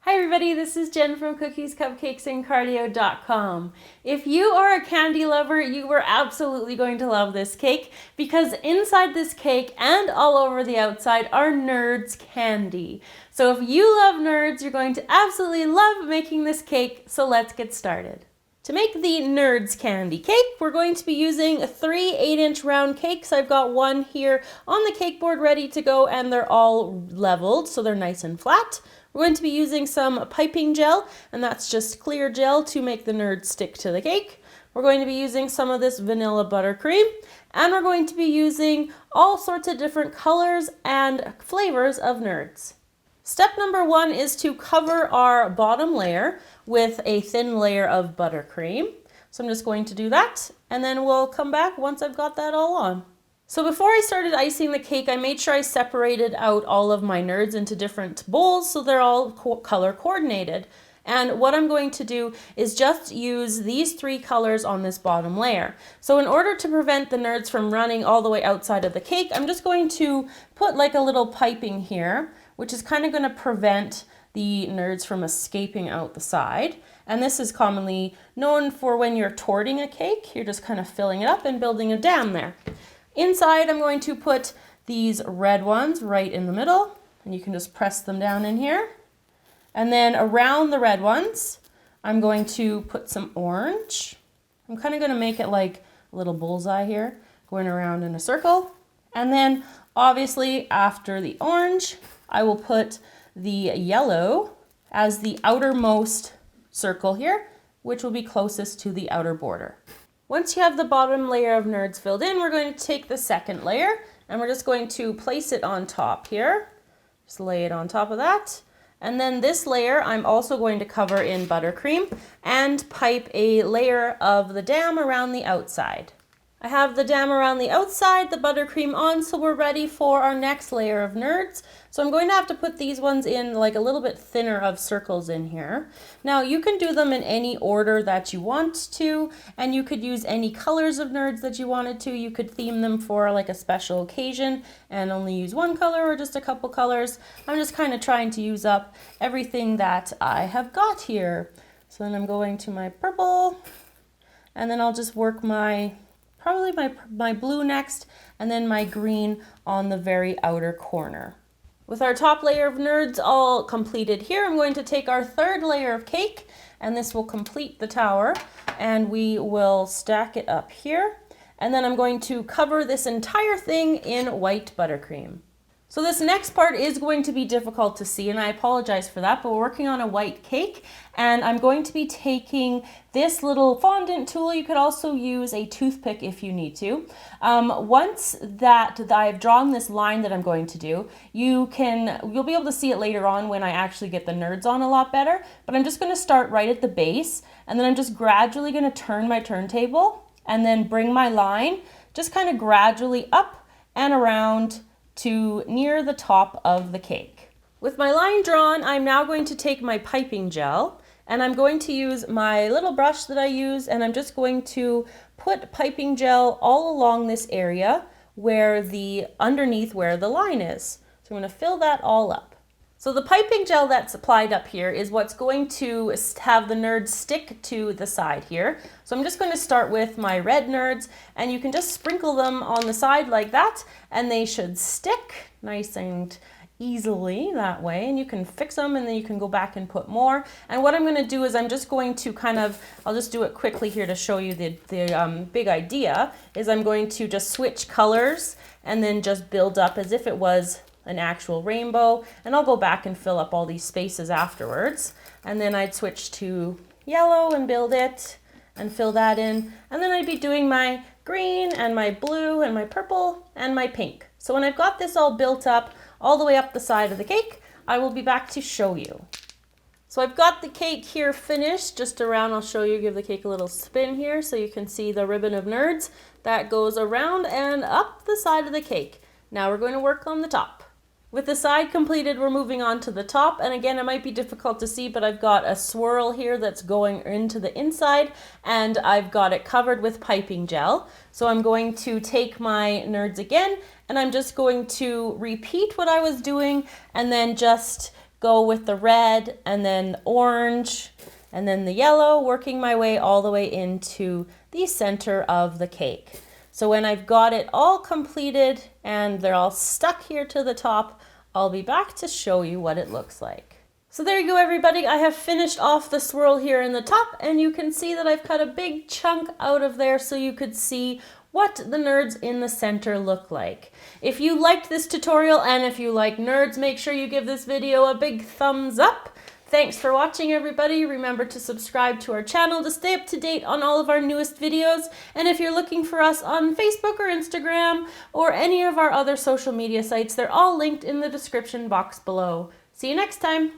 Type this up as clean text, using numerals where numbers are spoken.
Hi everybody, this is Jen from Cookies, Cupcakes, and Cardio.com. If you are a candy lover, you are absolutely going to love this cake because inside this cake and all over the outside are Nerds candy. So if you love Nerds, you're going to absolutely love making this cake, so let's get started. To make the Nerds candy cake, we're going to be using 3 8-inch round cakes. I've got one here on the cake board ready to go and they're all leveled, so they're nice and flat. We're going to be using some piping gel, and that's just clear gel to make the Nerds stick to the cake. We're going to be using some of this vanilla buttercream, and we're going to be using all sorts of different colors and flavors of Nerds. Step number 1 is to cover our bottom layer with a thin layer of buttercream. So I'm just going to do that, and then we'll come back once I've got that all on. So before I started icing the cake, I made sure I separated out all of my Nerds into different bowls so they're all color coordinated. And what I'm going to do is just use these 3 colors on this bottom layer. So in order to prevent the Nerds from running all the way outside of the cake, I'm just going to put like a little piping here, which is kind of going to prevent the Nerds from escaping out the side. And this is commonly known for when you're torting a cake. You're just kind of filling it up and building a dam there. Inside, I'm going to put these red ones right in the middle, and you can just press them down in here. And then around the red ones, I'm going to put some orange. I'm kind of going to make it like a little bullseye here, going around in a circle. And then obviously after the orange, I will put the yellow as the outermost circle here, which will be closest to the outer border. Once you have the bottom layer of Nerds filled in, we're going to take the second layer and we're just going to place it on top here. Just lay it on top of that. And then this layer I'm also going to cover in buttercream and pipe a layer of the dam around the outside. I have the dam around the outside, the buttercream on, so we're ready for our next layer of Nerds. So I'm going to have to put these ones in like a little bit thinner of circles in here. Now you can do them in any order that you want to, and you could use any colors of Nerds that you wanted to. You could theme them for like a special occasion and only use one color or just a couple colors. I'm just kind of trying to use up everything that I have got here. So then I'm going to my purple, and then I'll just work probably my blue next, and then my green on the very outer corner. With our top layer of Nerds all completed here, I'm going to take our third layer of cake, and this will complete the tower, and we will stack it up here. And then I'm going to cover this entire thing in white buttercream. So this next part is going to be difficult to see, and I apologize for that, but we're working on a white cake, and I'm going to be taking this little fondant tool. You could also use a toothpick if you need to. Once that I've drawn this line that I'm going to do, you'll be able to see it later on when I actually get the Nerds on a lot better, but I'm just going to start right at the base, and then I'm just gradually going to turn my turntable and then bring my line just kind of gradually up and around to near the top of the cake. With my line drawn, I'm now going to take my piping gel and I'm going to use my little brush that I use, and I'm just going to put piping gel all along this area underneath where the line is. So I'm going to fill that all up. So the piping gel that's applied up here is what's going to have the Nerds stick to the side here. So I'm just going to start with my red Nerds, and you can just sprinkle them on the side like that, and they should stick nice and easily that way, and you can fix them and then you can go back and put more. And what I'm going to do is I'm just going to I'll just do it quickly here to show you the big idea, is I'm going to just switch colors and then just build up as if it was an actual rainbow, and I'll go back and fill up all these spaces afterwards. And then I'd switch to yellow and build it and fill that in, and then I'd be doing my green and my blue and my purple and my pink. So when I've got this all built up all the way up the side of the cake, I will be back to show you. So I've got the cake here finished, just around. I'll show you, give the cake a little spin here so you can see the ribbon of Nerds that goes around and up the side of the cake. Now we're going to work on the top. With the side completed, we're moving on to the top, and again, it might be difficult to see, but I've got a swirl here that's going into the inside, and I've got it covered with piping gel. So I'm going to take my Nerds again, and I'm just going to repeat what I was doing, and then just go with the red and then orange and then the yellow, working my way all the way into the center of the cake. So when I've got it all completed and they're all stuck here to the top, I'll be back to show you what it looks like. So there you go, everybody. I have finished off the swirl here in the top, and you can see that I've cut a big chunk out of there so you could see what the nerds in the center look like. If you liked this tutorial and if you like nerds, make sure you give this video a big thumbs up. Thanks for watching, everybody. Remember to subscribe to our channel to stay up to date on all of our newest videos. And if you're looking for us on Facebook or Instagram or any of our other social media sites, they're all linked in the description box below. See you next time.